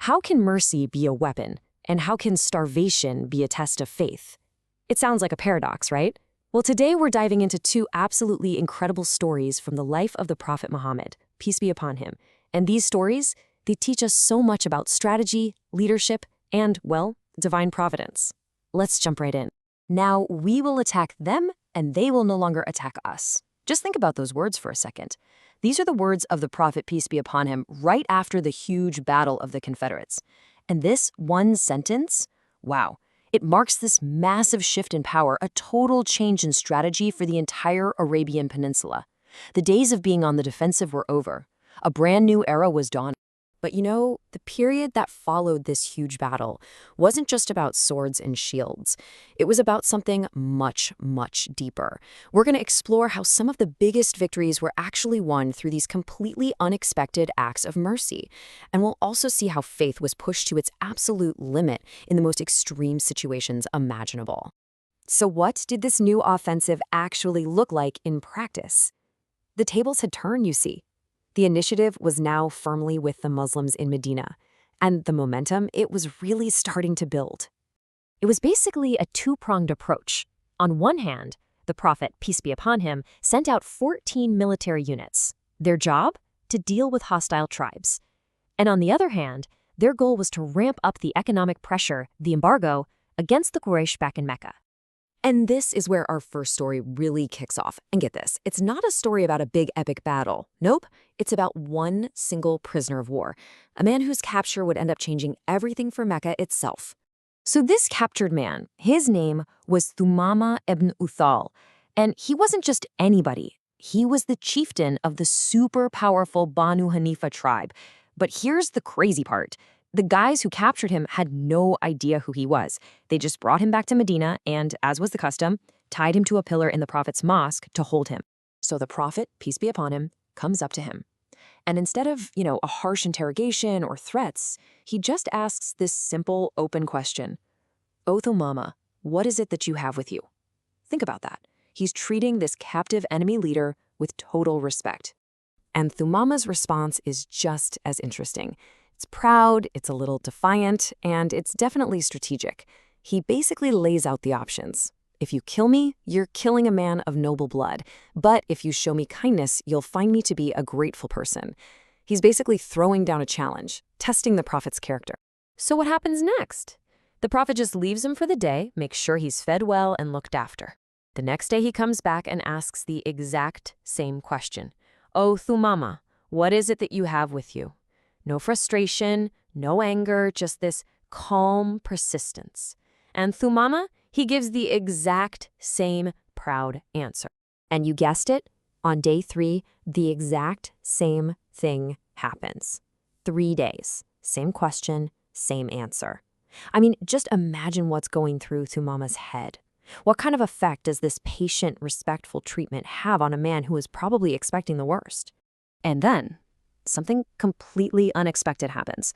How can mercy be a weapon? And how can starvation be a test of faith? It sounds like a paradox, right? Well, today we're diving into two absolutely incredible stories from the life of the Prophet Muhammad, peace be upon him. And these stories, they teach us so much about strategy, leadership, and, well, divine providence. Let's jump right in. Now, we will attack them, and they will no longer attack us. Just think about those words for a second. These are the words of the Prophet, peace be upon him, right after the huge battle of the Confederates. And this one sentence, wow, it marks this massive shift in power, a total change in strategy for the entire Arabian Peninsula. The days of being on the defensive were over. A brand new era was dawning. But you know, the period that followed this huge battle wasn't just about swords and shields. It was about something much, much deeper. We're going to explore how some of the biggest victories were actually won through these completely unexpected acts of mercy. And we'll also see how faith was pushed to its absolute limit in the most extreme situations imaginable. So what did this new offensive actually look like in practice? The tables had turned, you see. The initiative was now firmly with the Muslims in Medina, and the momentum, it was really starting to build. It was basically a two-pronged approach. On one hand, the Prophet, peace be upon him, sent out 14 military units. Their job? To deal with hostile tribes. And on the other hand, their goal was to ramp up the economic pressure, the embargo, against the Quraish back in Mecca. And this is where our first story really kicks off. And get this, it's not a story about a big epic battle. Nope, it's about one single prisoner of war, a man whose capture would end up changing everything for Mecca itself. So this captured man, his name was Thumaamah ibn Uthal, and he wasn't just anybody. He was the chieftain of the super powerful Banu Hanifa tribe. But here's the crazy part. The guys who captured him had no idea who he was. They just brought him back to Medina and, as was the custom, tied him to a pillar in the Prophet's mosque to hold him. So the Prophet, peace be upon him, comes up to him. And instead of, a harsh interrogation or threats, he just asks this simple, open question. "O Thumaamah, what is it that you have with you?" Think about that. He's treating this captive enemy leader with total respect. And Thumaamah's response is just as interesting. It's proud, it's a little defiant, and it's definitely strategic. He basically lays out the options. If you kill me, you're killing a man of noble blood. But if you show me kindness, you'll find me to be a grateful person. He's basically throwing down a challenge, testing the Prophet's character. So what happens next? The Prophet just leaves him for the day, makes sure he's fed well and looked after. The next day he comes back and asks the exact same question. "O Thumaamah, what is it that you have with you?" No frustration, no anger, just this calm persistence. And Thumaamah, he gives the exact same proud answer. And you guessed it, on day 3, the exact same thing happens. 3 days, same question, same answer. I mean, just imagine what's going through Thumaamah's head. What kind of effect does this patient, respectful treatment have on a man who is probably expecting the worst? And then, something completely unexpected happens.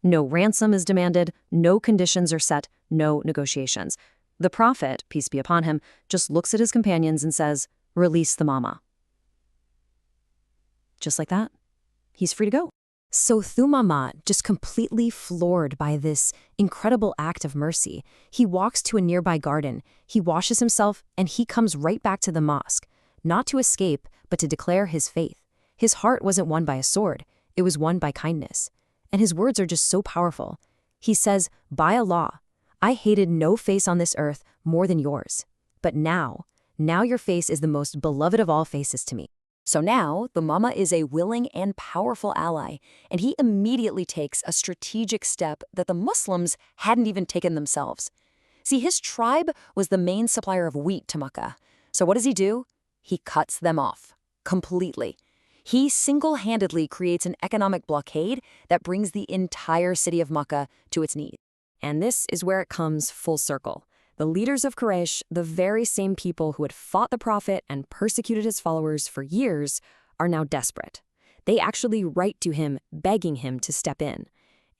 No ransom is demanded, no conditions are set, no negotiations. The Prophet, peace be upon him, just looks at his companions and says, "Release Thumaamah." Just like that, he's free to go. So Thumaamah, just completely floored by this incredible act of mercy, he walks to a nearby garden, he washes himself, and he comes right back to the mosque, not to escape, but to declare his faith. His heart wasn't won by a sword, it was won by kindness. And his words are just so powerful. He says, "By Allah, I hated no face on this earth more than yours. But now your face is the most beloved of all faces to me." So now, Thumaamah is a willing and powerful ally, and he immediately takes a strategic step that the Muslims hadn't even taken themselves. See, his tribe was the main supplier of wheat to Makkah. So what does he do? He cuts them off completely. He single-handedly creates an economic blockade that brings the entire city of Makkah to its knees. And this is where it comes full circle. The leaders of Quraish, the very same people who had fought the Prophet and persecuted his followers for years, are now desperate. They actually write to him, begging him to step in.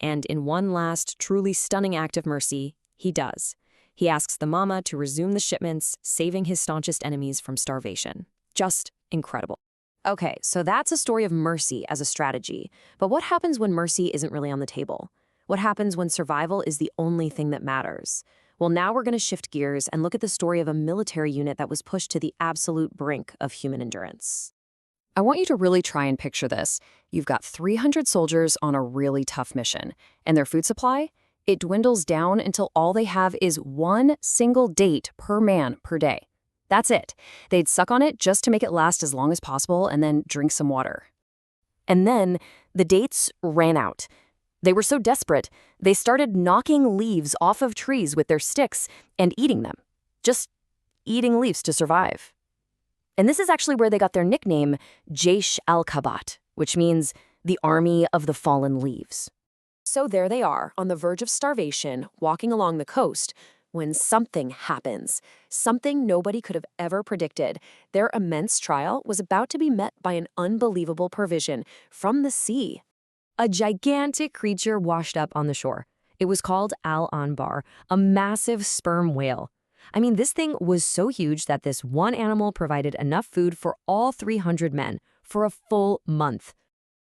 And in one last, truly stunning act of mercy, he does. He asks Thumaamah to resume the shipments, saving his staunchest enemies from starvation. Just incredible. Okay, so that's a story of mercy as a strategy. But what happens when mercy isn't really on the table? What happens when survival is the only thing that matters? Well, now we're going to shift gears and look at the story of a military unit that was pushed to the absolute brink of human endurance. I want you to really try and picture this. You've got 300 soldiers on a really tough mission, and their food supply? It dwindles down until all they have is one single date per man per day. That's it. They'd suck on it just to make it last as long as possible and then drink some water. And then the dates ran out. They were so desperate, they started knocking leaves off of trees with their sticks and eating them. Just eating leaves to survive. And this is actually where they got their nickname, Jaysh al-Kabat, which means the army of the fallen leaves. So there they are, on the verge of starvation, walking along the coast, when something happens. Something nobody could have ever predicted. Their immense trial was about to be met by an unbelievable provision from the sea. A gigantic creature washed up on the shore. It was called Al-Anbar, a massive sperm whale. I mean, this thing was so huge that this one animal provided enough food for all 300 men for a full month.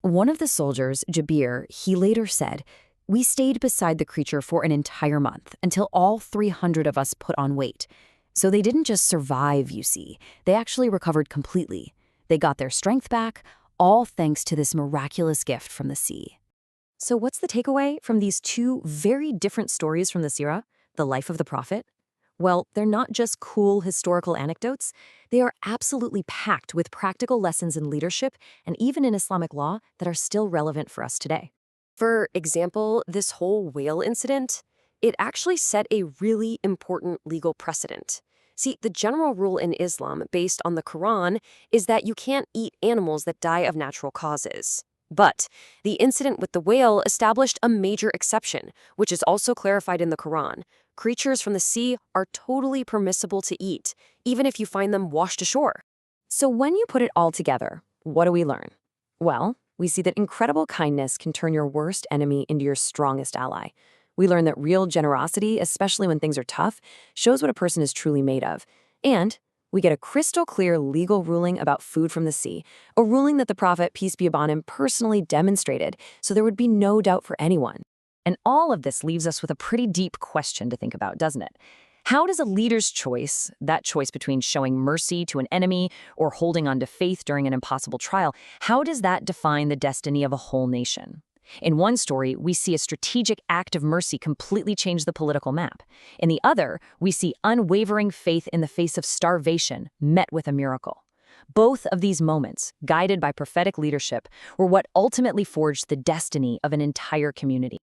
One of the soldiers, Jabir, he later said, "We stayed beside the creature for an entire month until all 300 of us put on weight. So they didn't just survive, you see. They actually recovered completely. They got their strength back, all thanks to this miraculous gift from the sea." So what's the takeaway from these two very different stories from the Seerah, the life of the Prophet? Well, they're not just cool historical anecdotes. They are absolutely packed with practical lessons in leadership and even in Islamic law that are still relevant for us today. For example, this whole whale incident, it actually set a really important legal precedent. See, the general rule in Islam, based on the Quran, is that you can't eat animals that die of natural causes. But the incident with the whale established a major exception, which is also clarified in the Quran. Creatures from the sea are totally permissible to eat, even if you find them washed ashore. So when you put it all together, what do we learn? Well, we see that incredible kindness can turn your worst enemy into your strongest ally. We learn that real generosity, especially when things are tough, shows what a person is truly made of. And we get a crystal clear legal ruling about food from the sea, a ruling that the Prophet, peace be upon him, personally demonstrated, so there would be no doubt for anyone. And all of this leaves us with a pretty deep question to think about, doesn't it? How does a leader's choice, that choice between showing mercy to an enemy or holding on to faith during an impossible trial, how does that define the destiny of a whole nation? In one story, we see a strategic act of mercy completely change the political map. In the other, we see unwavering faith in the face of starvation met with a miracle. Both of these moments, guided by prophetic leadership, were what ultimately forged the destiny of an entire community.